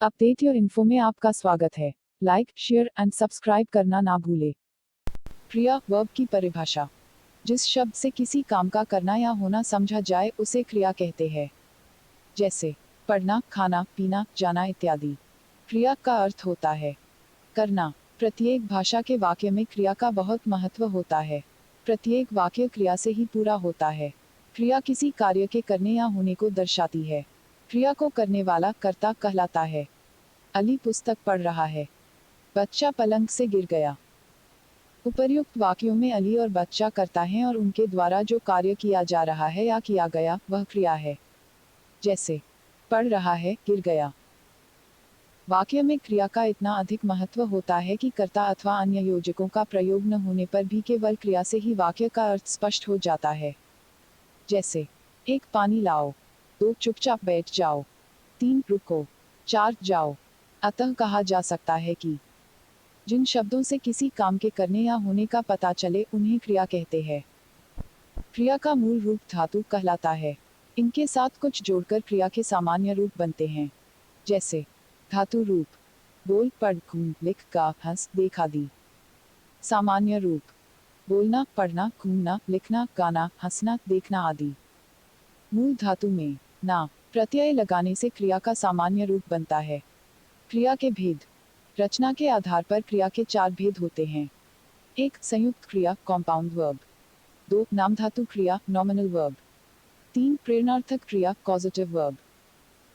Update your info में आपका स्वागत है। लाइक, शेयर एंड सब्सक्राइब करना ना भूले। क्रिया वर्ब की परिभाषा। जिस शब्द से किसी काम का करना या होना समझा जाए उसे क्रिया कहते हैं। जैसे पढ़ना, खाना, पीना, जाना इत्यादि। क्रिया का अर्थ होता है करना। प्रत्येक भाषा के वाक्य में क्रिया का बहुत महत्व होता है। प्रत्येक वाक्य क्रिया से ही पूरा होता है। क्रिया किसी कार्य के करने या होने को दर्शाती है। क्रिया को करने वाला कर्ता कहलाता है। अली पुस्तक पढ़ रहा है। बच्चा पलंग से गिर गया। उपर्युक्त वाक्यों में अली और बच्चा कर्ता हैं और उनके द्वारा जो कार्य किया जा रहा है या किया गया वह क्रिया है। जैसे पढ़ रहा है, गिर गया। वाक्य में क्रिया का इतना अधिक महत्व होता है कि कर्ता अथवा अन्य योजकों का प्रयोग न होने पर भी केवल क्रिया से ही वाक्य का अर्थ स्पष्ट हो जाता है। जैसे 1 पानी लाओ, 2 चुपचाप बैठ जाओ, 3 रुको, 4 जाओ। अतः कहा जा सकता है कि जिन शब्दों से किसी काम के करने या होने का पता चले उन्हें क्रिया कहते हैं। क्रिया का मूल रूप धातु कहलाता है। इनके साथ कुछ जोड़कर क्रिया के सामान्य रूप बनते हैं। जैसे धातु रूप बोल, पढ़, घूम, लिख, गा, हंस, देख आदि। सामान्य रूप बोलना, पढ़ना, घूमना, लिखना, गाना, हंसना, देखना आदि। मूल धातु में ना प्रत्यय लगाने से क्रिया का सामान्य रूप बनता है। क्रिया के भेद। रचना के आधार पर क्रिया के 4 भेद होते हैं। 1 संयुक्त क्रिया कॉम्पाउंड वर्ब, 2 नामधातु क्रिया नॉमिनल वर्ब, 3 प्रेरणार्थक क्रिया कॉजेटिव वर्ब,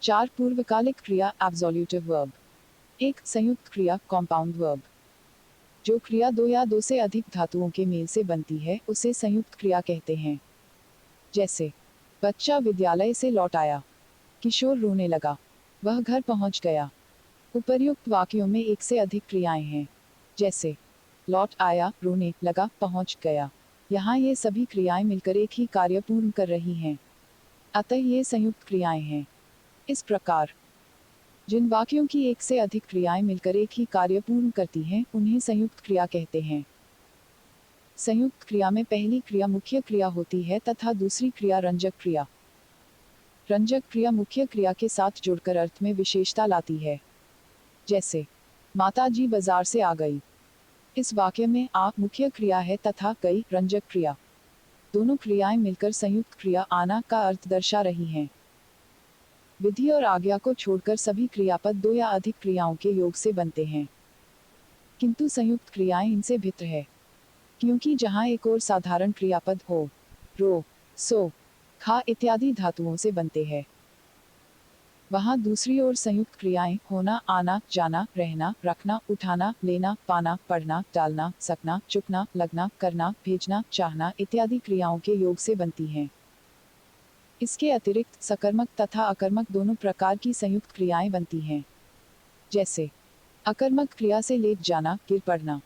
4 पूर्वकालिक क्रिया एब्सोल्यूटिव वर्ब। 1 संयुक्त क्रिया कॉम्पाउंड वर्ब। जो क्रिया 2 या 2 से अधिक धातुओं के मेल से बनती है उसे संयुक्त क्रिया कहते हैं। जैसे बच्चा विद्यालय से लौट आया, किशोर रोने लगा, वह घर पहुंच गया। उपर्युक्त वाक्यों में एक से अधिक क्रियाएं हैं। जैसे लौट आया, रोने लगा, पहुंच गया। यहाँ ये सभी क्रियाएं मिलकर एक ही कार्य पूर्ण कर रही हैं। अतः ये संयुक्त क्रियाएं हैं। इस प्रकार जिन वाक्यों की एक से अधिक क्रियाएं मिलकर एक ही कार्य पूर्ण करती हैं उन्हें संयुक्त क्रिया कहते हैं। संयुक्त क्रिया में पहली क्रिया मुख्य क्रिया होती है तथा दूसरी क्रिया रंजक क्रिया। रंजक क्रिया मुख्य क्रिया के साथ जुड़कर अर्थ में विशेषता लाती है। जैसे माताजी बाजार से आ गई। इस वाक्य में आ मुख्य क्रिया है तथा गई रंजक क्रिया। दोनों क्रियाएं मिलकर संयुक्त क्रिया आना का अर्थ दर्शा रही हैं। विधि और आज्ञा को छोड़कर सभी क्रियापद 2 या अधिक क्रियाओं के योग से बनते हैं। किंतु संयुक्त क्रियाएं इनसे भिन्न है, क्योंकि जहां एक और साधारण क्रियापद हो, रो, सो, खा इत्यादि धातुओं से बनते हैं, वहां दूसरी ओर संयुक्त क्रियाएं होना, आना, जाना, रहना, रखना, उठाना, लेना, पाना, पढ़ना, डालना, सकना, चुकना, लगना, करना, भेजना, चाहना इत्यादि क्रियाओं के योग से बनती हैं। इसके अतिरिक्त सकर्मक तथा अकर्मक दोनों प्रकार की संयुक्त क्रियाएं बनती हैं। जैसे अकर्मक क्रिया से लेट जाना, गिर पड़ना।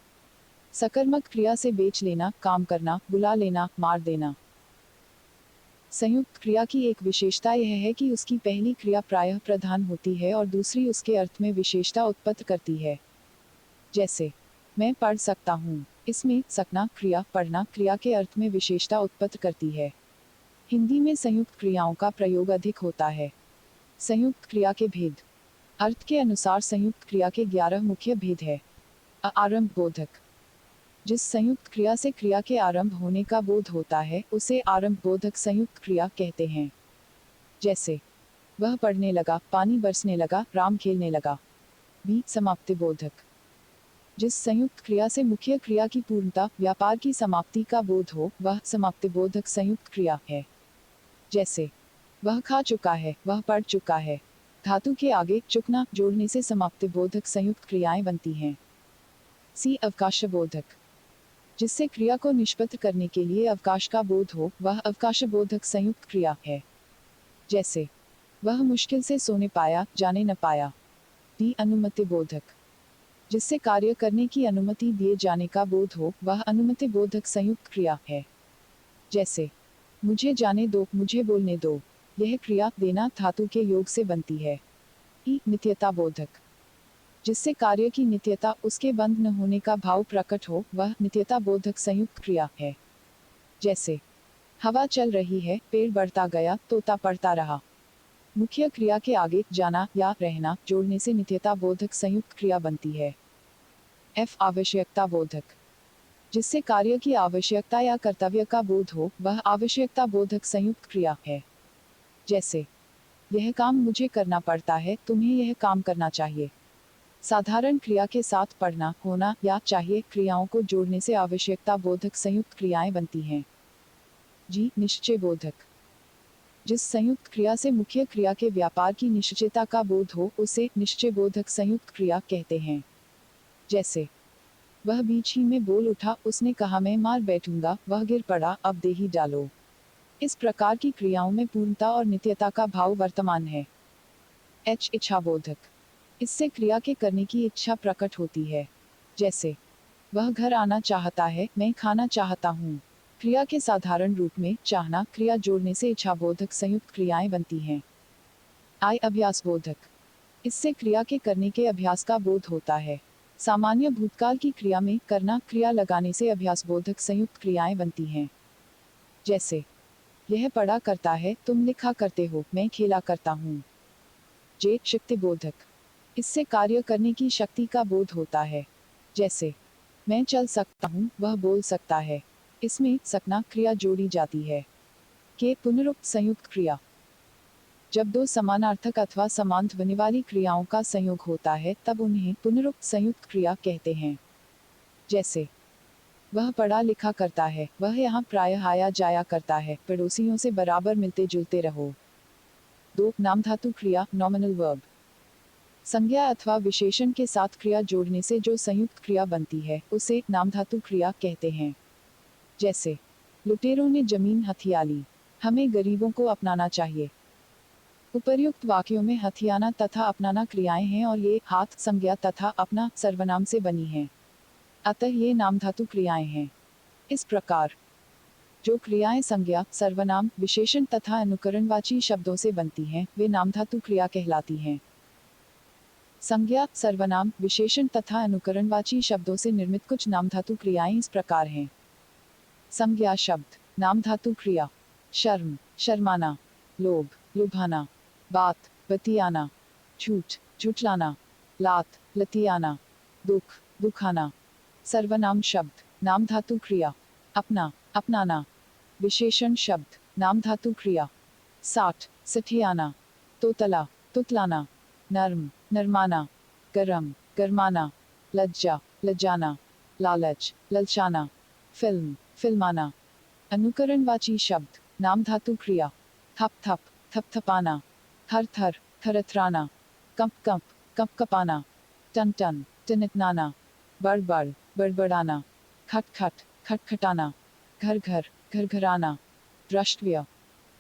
सकर्मक क्रिया से बेच लेना, काम करना, बुला लेना, मार देना। संयुक्त क्रिया की एक विशेषता यह है कि उसकी पहली क्रिया प्रायः प्रधान होती है और दूसरी उसके अर्थ में विशेषता उत्पन्न करती है। जैसे मैं पढ़ सकता हूँ, इसमें सकना क्रिया पढ़ना क्रिया के अर्थ में विशेषता उत्पन्न करती है। हिंदी में संयुक्त क्रियाओं का प्रयोग अधिक होता है। संयुक्त क्रिया के भेद। अर्थ के अनुसार संयुक्त क्रिया के 11 मुख्य भेद है। आरंभ बोधक। जिस संयुक्त क्रिया से क्रिया के आरंभ होने का बोध होता है उसे आरंभ बोधक संयुक्त क्रिया कहते हैं। जैसे वह पढ़ने लगा, पानी बरसने लगा, राम खेलने लगा। बी समाप्ति बोधक। जिस संयुक्त क्रिया से मुख्य क्रिया की पूर्णता, व्यापार की समाप्ति का बोध हो वह समाप्ति बोधक संयुक्त क्रिया है। जैसे वह खा चुका है, वह पढ़ चुका है। धातु के आगे चुकना जोड़ने से समाप्ति बोधक संयुक्त क्रियाएं बनती हैं। सी अवकाश बोधक। जिससे क्रिया को निष्पन्न करने के लिए अवकाश का बोध हो वह अवकाश बोधक संयुक्त क्रिया है। जैसे वह मुश्किल से सोने पाया, जाने न पाया। डी अनुमति बोधक। जिससे कार्य करने की अनुमति दिए जाने का बोध हो वह अनुमति बोधक संयुक्त क्रिया है। जैसे मुझे जाने दो, मुझे बोलने दो। यह क्रिया देना धातु के योग से बनती है। ई नित्यता बोधक। जिससे कार्य की नित्यता, उसके बंद न होने का भाव प्रकट हो वह नित्यता बोधक संयुक्त क्रिया है। जैसे हवा चल रही है, पेड़ बढ़ता गया, तोता पढ़ता रहा। मुख्य क्रिया के आगे जाना या रहना जोड़ने से नित्यता बोधक संयुक्त क्रिया बनती है। F आवश्यकता बोधक, जिससे कार्य की आवश्यकता या कर्तव्य का बोध हो, वह आवश्यकता बोधक संयुक्त क्रिया है। जैसे, यह काम मुझे करना पड़ता है, तुम्हें यह काम करना चाहिए। साधारण क्रिया के साथ पढ़ना, होना या चाहिए क्रियाओं को जोड़ने से आवश्यकता बोधक संयुक्त क्रियाएं बनती हैं। जी निश्चय बोधक, जिस संयुक्त क्रिया से मुख्य क्रिया के व्यापार की निश्चितता का बोध हो, उसे निश्चय बोधक संयुक्त क्रिया कहते हैं। जैसे, वह बीच ही में बोल उठा, उसने कहा मैं मार बैठूंगा, वह गिर पड़ा, अब दे ही डालो। इस प्रकार की क्रियाओं में पूर्णता और नित्यता का भाव वर्तमान है। H इच्छा बोधक, इससे क्रिया के करने की इच्छा प्रकट होती है। जैसे, वह घर आना चाहता है, मैं खाना चाहता हूँ। क्रिया के साधारण रूप में चाहना क्रिया जोड़ने से इच्छाबोधक संयुक्त क्रियाएं बनती हैं। I अभ्यास बोधक, इससे क्रिया के करने के अभ्यास का बोध होता है। सामान्य भूतकाल की क्रिया में करना क्रिया लगाने से अभ्यास बोधक संयुक्त क्रियाएं बनती हैं। जैसे, यह पढ़ा करता है, तुम लिखा करते हो, मैं खेला करता हूँ। J शक्ति बोधक, इससे कार्य करने की शक्ति का बोध होता है। जैसे, मैं चल सकता हूँ, वह बोल सकता है। इसमें सकना क्रिया जोड़ी जाती है। के पुनरुक्त संयुक्त क्रिया, जब दो समानार्थक अथवा समान ध्वनि वाली क्रियाओं का संयोग होता है, तब उन्हें पुनरुक्त संयुक्त क्रिया कहते हैं। जैसे, वह पढ़ा लिखा करता है, वह यहाँ प्रायः आया जाया करता है, पड़ोसियों से बराबर मिलते जुलते रहो। 2 नामधातु क्रिया नॉमिनल वर्ब, संज्ञा अथवा विशेषण के साथ क्रिया जोड़ने से जो संयुक्त क्रिया बनती है, उसे नामधातु क्रिया कहते हैं। जैसे, लुटेरों ने जमीन हथिया ली, हमें गरीबों को अपनाना चाहिए। उपर्युक्त वाक्यों में हथियाना तथा अपनाना क्रियाएं हैं और ये हाथ संज्ञा तथा अपना सर्वनाम से बनी हैं। अतः ये नामधातु क्रियाएं हैं। इस प्रकार जो क्रियाएं संज्ञा, सर्वनाम, विशेषण तथा अनुकरणवाची शब्दों से बनती हैं, वे नामधातु क्रिया कहलाती हैं। संज्ञा, सर्वनाम, विशेषण तथा अनुकरणवाची शब्दों से निर्मित कुछ नामधातु क्रियाएं इस प्रकार हैं। संज्ञा शब्द नामधातु क्रिया, शर्म, शर्माना, लोभ, लुभाना, बात, बतियाना, झूठ, झुठलाना, लात, लतियाना, दुख, दुखाना। सर्वनाम शब्द नामधातु क्रिया, अपना, अपनाना। विशेषण शब्द नामधातु क्रिया, साठ, सठियाना, तोतला, तुतलाना, नर्म, नरमाना, गरम, गरमाना, लज्जा, लजाना, लालच, ललचाना, फिल्म, फिल्माना। अनुकरणवाची शब्द नामधातु क्रिया, थप थप, थपथपाना, थर थर, थरथराना, कंप कंप, कंपकपाना, टन टन, टनटनाना, बड़ बड़, बड़बड़ाना, खट खट, खटखटाना, घर घर, घरघराना। द्रष्टव्य,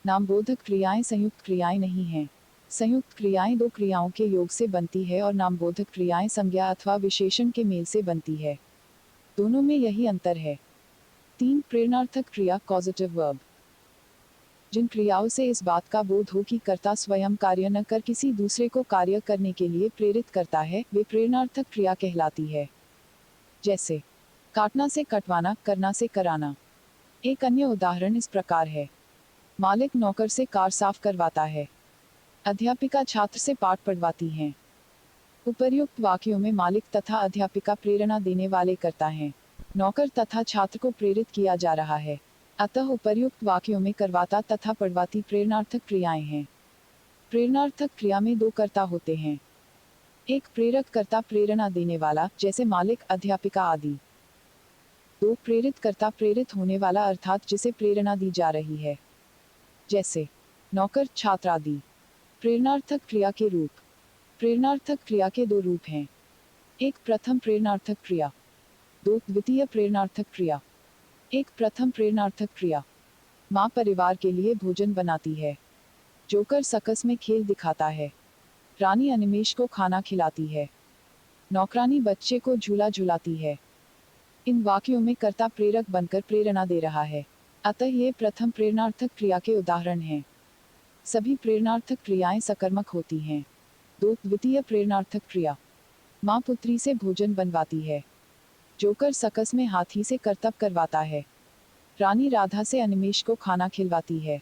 नामबोधक क्रियाएं संयुक्त क्रियाएं नहीं हैं। संयुक्त क्रियाएं दो क्रियाओं के योग से बनती है और नामबोधक क्रियाएं संज्ञा अथवा विशेषण के मेल से बनती है। दोनों में यही अंतर है। 3 प्रेरणार्थक क्रिया कॉजेटिव वर्ब, जिन क्रियाओं से इस बात का बोध हो कि कर्ता स्वयं कार्य न कर किसी दूसरे को कार्य करने के लिए प्रेरित करता है, वे प्रेरणार्थक क्रिया कहलाती है। जैसे, काटना से कटवाना, करना से कराना। एक अन्य उदाहरण इस प्रकार है। मालिक नौकर से कार साफ करवाता है। अध्यापिका छात्र से पाठ पढ़वाती हैं। उपर्युक्त वाक्यों में मालिक तथा अध्यापिका प्रेरणा देने वाले कर्ता हैं। नौकर तथा छात्र को प्रेरित किया जा रहा है। अतः उपर्युक्त वाक्यों में करवाता तथा पढ़वाती प्रेरणार्थक क्रियाएं हैं। प्रेरणार्थक क्रिया में 2 कर्ता होते हैं। एक प्रेरक कर्ता प्रेरणा देने वाला, जैसे मालिक, अध्यापिका आदि। 2 प्रेरित कर्ता प्रेरित होने वाला, अर्थात जिसे प्रेरणा दी जा रही है, जैसे नौकर, छात्र आदि। प्रेरणार्थक क्रिया के रूप। प्रेरणार्थक क्रिया के 2 रूप हैं। एक प्रथम प्रेरणार्थक क्रिया, 2 द्वितीय प्रेरणार्थक क्रिया। एक प्रथम प्रेरणार्थक क्रिया, माँ परिवार के लिए भोजन बनाती है। जोकर सर्कस में खेल दिखाता है। रानी अनिमेष को खाना खिलाती है। नौकरानी बच्चे को झूला झुलाती है। इन वाक्यों में कर्ता प्रेरक बनकर प्रेरणा दे रहा है। अतः ये प्रथम प्रेरणार्थक क्रिया के उदाहरण हैं। सभी प्रेरणार्थक क्रियाएं सकर्मक होती हैं। 2 द्वितीय प्रेरणार्थक क्रिया, माँ पुत्री से भोजन बनवाती है। जोकर सर्कस में हाथी से करतब करवाता है। रानी राधा से अनिमेष को खाना खिलवाती है।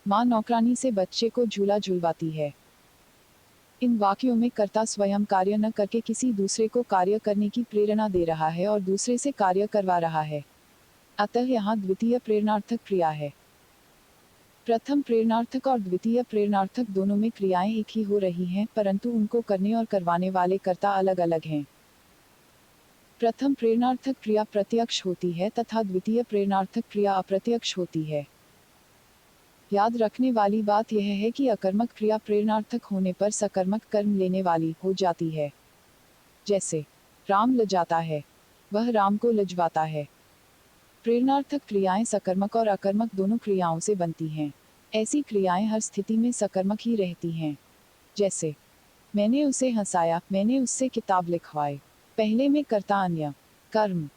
माँ नौकरानी से बच्चे को झूला झुलवाती है। इन वाक्यों में कर्ता स्वयं कार्य न करके किसी दूसरे को कार्य करने की प्रेरणा दे रहा है और दूसरे से कार्य करवा रहा है। अतः यहाँ द्वितीय प्रेरणार्थक क्रिया है। प्रथम प्रेरणार्थक और द्वितीय प्रेरणार्थक दोनों में क्रियाएं एक ही हो रही हैं, परंतु उनको करने और करवाने वाले कर्ता अलग अलग हैं। प्रथम प्रेरणार्थक क्रिया प्रत्यक्ष होती है तथा द्वितीय प्रेरणार्थक क्रिया अप्रत्यक्ष होती है। याद रखने वाली बात यह है कि अकर्मक क्रिया प्रेरणार्थक होने पर सकर्मक कर्म लेने वाली हो जाती है। जैसे राम लजाता है, वह राम को लजवाता है। प्रेरणार्थक क्रियाएं सकर्मक और अकर्मक दोनों क्रियाओं से बनती हैं। ऐसी क्रियाएं हर स्थिति में सकर्मक ही रहती हैं। जैसे मैंने उसे हंसाया, मैंने उससे किताब लिखवाई। पहले में कर्ता अन्य कर्म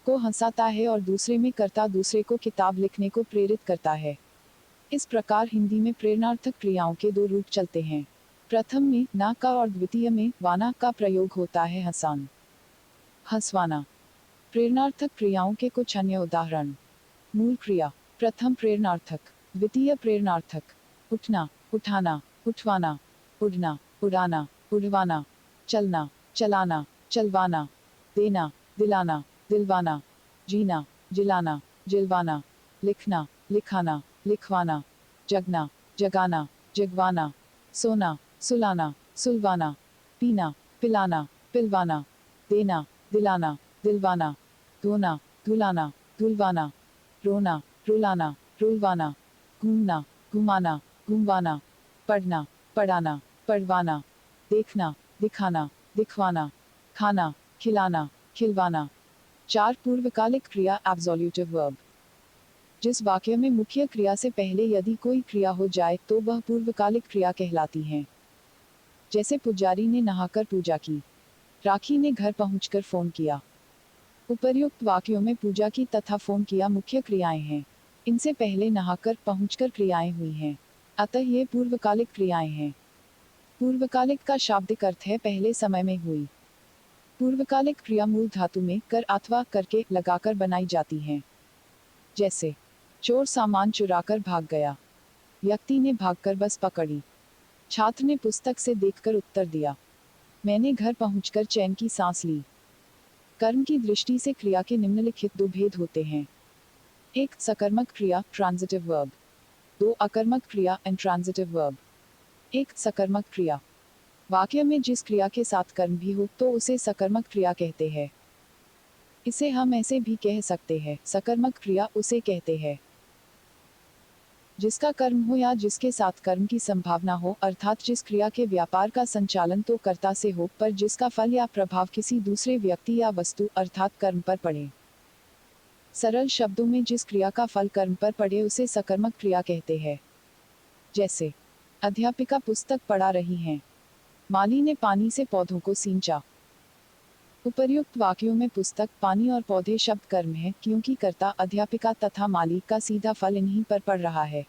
को हंसाता है और दूसरे में कर्ता दूसरे को किताब लिखने को प्रेरित करता है। इस प्रकार हिंदी में प्रेरणार्थक क्रियाओं के दो रूप चलते हैं। प्रथम में ना का और द्वितीय में वाना का प्रयोग होता है। हंसान, हंसवाना। प्रेरणार्थक क्रियाओं के कुछ अन्य उदाहरण। मूल क्रिया, प्रथम प्रेरणार्थक। द्वितीय प्रेरणार्थक, उठना, उठाना, उठवाना, उड़ना, उड़ाना, उड़वाना, चलना, चलाना, चलवाना, देना, दिलाना, दिलवाना, जीना, जिलाना, जिलवाना, लिखना, लिखाना, लिखवाना, जगना, जगाना, जगवाना, सोना, सुलाना, सुलवाना, पीना, पिलाना, पिलवाना, देना, दिलाना, दिलवाना, धोना, धुलाना, धुलवाना, रोना, रुलाना, रुलवाना, घूमना, घुमाना, घुमवाना, पढ़ना, पढ़ाना, पढ़वाना, देखना, दिखाना, दिखवाना, खाना, खिलाना, खिलवाना। 4 पूर्वकालिक क्रिया एब्सोल्यूटिव वर्ब। जिस वाक्य में मुख्य क्रिया से पहले यदि कोई क्रिया हो जाए तो वह पूर्वकालिक क्रिया कहलाती है। जैसे पुजारी ने नहाकर पूजा की, राखी ने घर पहुंचकर फोन किया। उपर्युक्त वाक्यों में पूजा की तथा फोन किया मुख्य क्रियाएं हैं। इनसे पहले नहाकर पहुंचकर क्रियाएं हुई हैं। अतः ये पूर्वकालिक क्रियाएं हैं। पूर्वकालिक का शाब्दिक अर्थ है पहले समय में हुई। पूर्वकालिक क्रिया मूल धातु में कर अथवा करके लगाकर बनाई जाती हैं। जैसे चोर सामान चुराकर भाग गया, व्यक्ति ने भागकर बस पकड़ी, छात्र ने पुस्तक से देखकर उत्तर दिया, मैंने घर पहुंचकर चैन की सांस ली। कर्म की दृष्टि से क्रिया के निम्नलिखित दो भेद होते हैं। एक सकर्मक क्रिया ट्रांजिटिव वर्ब, दो अकर्मक क्रिया इंट्रांजिटिव वर्ब। एक सकर्मक क्रिया, वाक्य में जिस क्रिया के साथ कर्म भी हो तो उसे सकर्मक क्रिया कहते हैं। इसे हम ऐसे भी कह सकते हैं, सकर्मक क्रिया उसे कहते हैं जिसका कर्म हो या जिसके साथ कर्म की संभावना हो, अर्थात जिस क्रिया के व्यापार का संचालन तो कर्ता से हो पर जिसका फल या प्रभाव किसी दूसरे व्यक्ति या वस्तु अर्थात कर्म पर पड़े। सरल शब्दों में जिस क्रिया का फल कर्म पर पड़े उसे सकर्मक क्रिया कहते हैं। जैसे अध्यापिका पुस्तक पढ़ा रही हैं, माली ने पानी से पौधों को सींचा। उपर्युक्त वाक्यों में पुस्तक, पानी और पौधे शब्द कर्म है क्योंकि कर्ता अध्यापिका तथा माली का सीधा फल इन्हीं पर पड़ रहा है।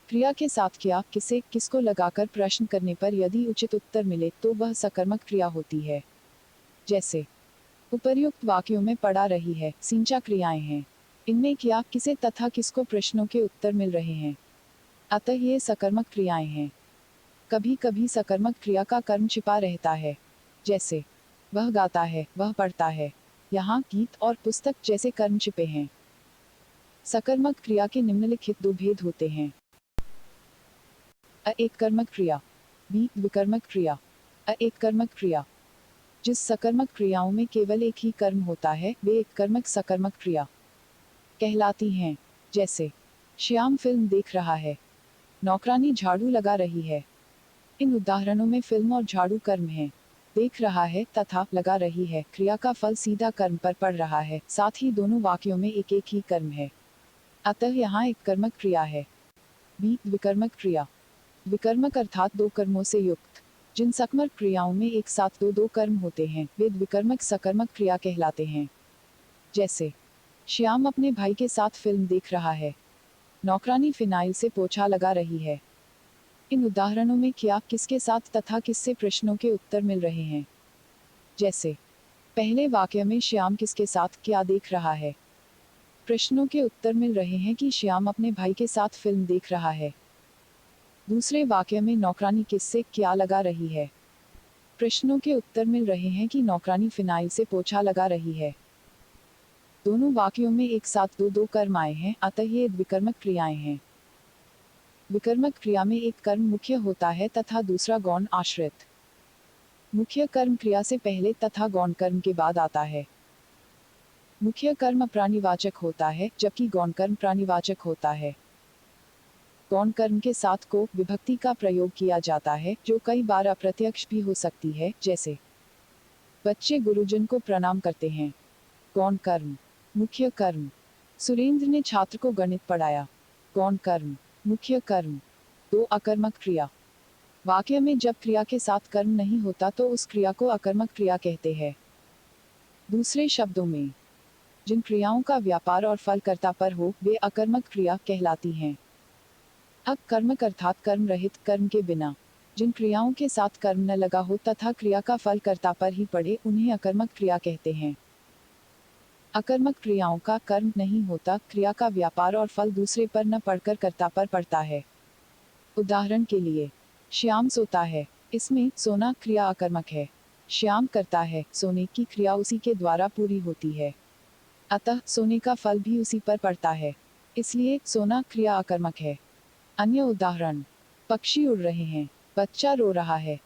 क्रिया के साथ क्या, किसे, किसको लगाकर प्रश्न करने पर यदि उचित उत्तर मिले तो वह सकर्मक क्रिया होती है। जैसे उपर्युक्त वाक्यों में पढ़ा रही है, सींचा क्रियाएं हैं। इनमें क्या, किसे तथा किसको प्रश्नों के उत्तर मिल रहे हैं। अतः ये सकर्मक क्रियाएं हैं। कभी कभी सकर्मक क्रिया का कर्म छिपा रहता है। जैसे वह गाता है, वह पढ़ता है। यहाँ गीत और पुस्तक जैसे कर्म छिपे हैं। सकर्मक क्रिया के निम्नलिखित दो भेद होते हैं। अ एक कर्मक क्रिया, बी विकर्मक क्रिया। अ एक कर्मक क्रिया, जिस सकर्मक क्रियाओं में केवल एक ही कर्म होता है वे एक कर्मक सकर्मक क्रिया कहलाती हैं। जैसे श्याम फिल्म देख रहा है, नौकरानी झाड़ू लगा रही है। इन उदाहरणों में फिल्म और झाड़ू कर्म है। देख रहा है तथा लगा रही है क्रिया का फल सीधा कर्म पर पड़ रहा है, साथ ही दोनों वाक्यों में एक एक ही कर्म है। अतः यहाँ एक कर्मक क्रिया है। बी विकर्मक क्रिया, विकर्मक अर्थात दो कर्मों से युक्त। जिन सकर्मक क्रियाओं में एक साथ दो दो कर्म होते हैं वे विकर्मक सकर्मक क्रिया कहलाते हैं। जैसे श्याम अपने भाई के साथ फिल्म देख रहा है, नौकरानी फिनाइल से पोछा लगा रही है। इन उदाहरणों में क्या, किसके साथ तथा किससे प्रश्नों के उत्तर मिल रहे हैं। जैसे पहले वाक्य में श्याम किसके साथ क्या देख रहा है, प्रश्नों के उत्तर मिल रहे हैं कि श्याम अपने भाई के साथ फिल्म देख रहा है। दूसरे वाक्य में नौकरानी किससे क्या लगा रही है। प्रश्नों के उत्तर मिल रहे हैं कि नौकरानी फिनाइल से पोछा लगा रही है। दोनों वाक्यों में एक साथ दो दो कर्म आए हैं, अतः ये द्विकर्मक क्रियाएं हैं। विकर्मक क्रिया में एक कर्म मुख्य होता है तथा दूसरा गौण आश्रित। मुख्य कर्म क्रिया से पहले तथा गौण कर्म के बाद आता है। मुख्य कर्म प्राणीवाचक होता है जबकि गौण कर्म प्राणीवाचक होता है। गौण कर्म के साथ को विभक्ति का प्रयोग किया जाता है जो कई बार अप्रत्यक्ष भी हो सकती है, जैसे बच्चे गुरुजन को प्रणाम करते हैं। गौण कर्म। मुख्य कर्म। सुरेंद्र ने छात्र को गणित पढ़ाया। गौण कर्म। मुख्य कर्म। दो अकर्मक क्रिया। वाक्य में जब क्रिया के साथ कर्म नहीं होता तो उस क्रिया को अकर्मक क्रिया कहते हैं। दूसरे शब्दों में, जिन क्रियाओं का व्यापार और फल कर्ता पर हो वे अकर्मक क्रिया कहलाती हैं। अकर्मक अर्थात कर्म रहित, कर्म के बिना। जिन क्रियाओं के साथ कर्म न लगा हो तथा क्रिया का फल कर्ता पर ही पड़े उन्हें अकर्मक क्रिया कहते हैं। अकर्मक क्रियाओं का कर्म नहीं होता, क्रिया का व्यापार और फल दूसरे पर न पड़कर कर्ता पर पड़ता है। उदाहरण के लिए, श्याम सोता है। इसमें सोना क्रिया अकर्मक है। श्याम करता है, सोने की क्रिया उसी के द्वारा पूरी होती है, अतः सोने का फल भी उसी पर पड़ता है, इसलिए सोना क्रिया अकर्मक है। अन्य उदाहरण, पक्षी उड़ रहे हैं, बच्चा रो रहा है।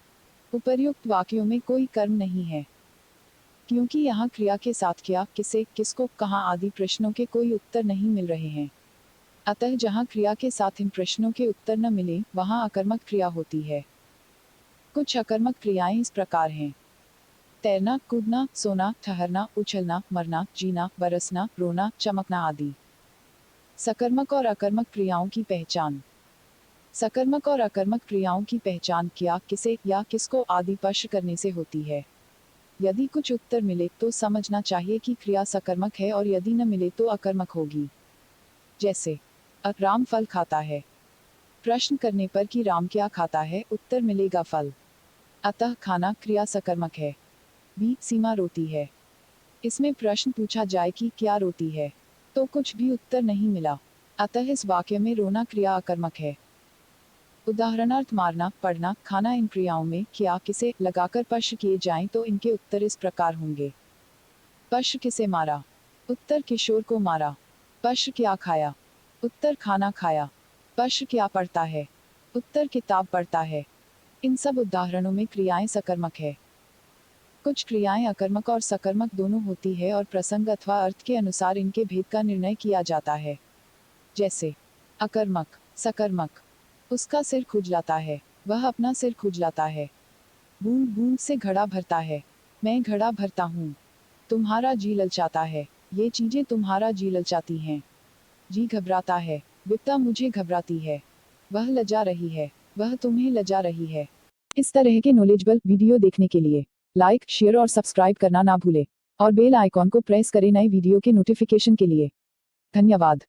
उपर्युक्त वाक्यों में कोई कर्म नहीं है, क्योंकि यहाँ क्रिया के साथ क्या, किसे, किसको, कहाँ आदि प्रश्नों के कोई उत्तर नहीं मिल रहे हैं। अतः जहाँ क्रिया के साथ इन प्रश्नों के उत्तर न मिले वहाँ अकर्मक क्रिया होती है। कुछ अकर्मक क्रियाएं इस प्रकार हैं: तैरना, कूदना, सोना, ठहरना, उछलना, मरना, जीना, बरसना, रोना, चमकना आदि। सकर्मक और अकर्मक क्रियाओं की पहचान। सकर्मक और अकर्मक क्रियाओं की पहचान क्या, किसे या किसको आदि स्पष्ट करने से होती है। यदि कुछ उत्तर मिले तो समझना चाहिए कि क्रिया सकर्मक है और यदि न मिले तो अकर्मक होगी। जैसे, राम फल खाता है। प्रश्न करने पर कि राम क्या खाता है, उत्तर मिलेगा फल, अतः खाना क्रिया सकर्मक है। बी, सीमा रोती है। इसमें प्रश्न पूछा जाए कि क्या रोती है, तो कुछ भी उत्तर नहीं मिला, अतः इस वाक्य में रोना क्रिया अकर्मक है। उदाहरणार्थ मारना, पढ़ना, खाना इन क्रियाओं में क्या, किसे लगाकर स्पष्ट किए जाएं तो इनके उत्तर इस प्रकार होंगे। स्पष्ट किसे मारा, उत्तर किशोर को मारा। स्पष्ट क्या खाया, उत्तर खाना खाया। स्पष्ट क्या पढ़ता है, उत्तर किताब पढ़ता है। इन सब उदाहरणों में क्रियाएं सकर्मक है। कुछ क्रियाएं अकर्मक और सकर्मक दोनों होती है और प्रसंग अथवा अर्थ के अनुसार इनके भेद का निर्णय किया जाता है। जैसे, अकर्मक, सकर्मक, उसका सिर खुजलाता है, वह अपना सिर खुजलाता है। बूंद बूंद से घड़ा भरता है, मैं घड़ा भरता हूँ। तुम्हारा जी ललचाता है, ये चीजें तुम्हारा जी ललचाती हैं। जी घबराता है, विपदा मुझे घबराती है। वह लजा रही है, वह तुम्हें लजा रही है। इस तरह के नॉलेजेबल वीडियो देखने के लिए लाइक, शेयर और सब्सक्राइब करना ना भूले और बेल आइकॉन को प्रेस करें नए वीडियो के नोटिफिकेशन के लिए। धन्यवाद।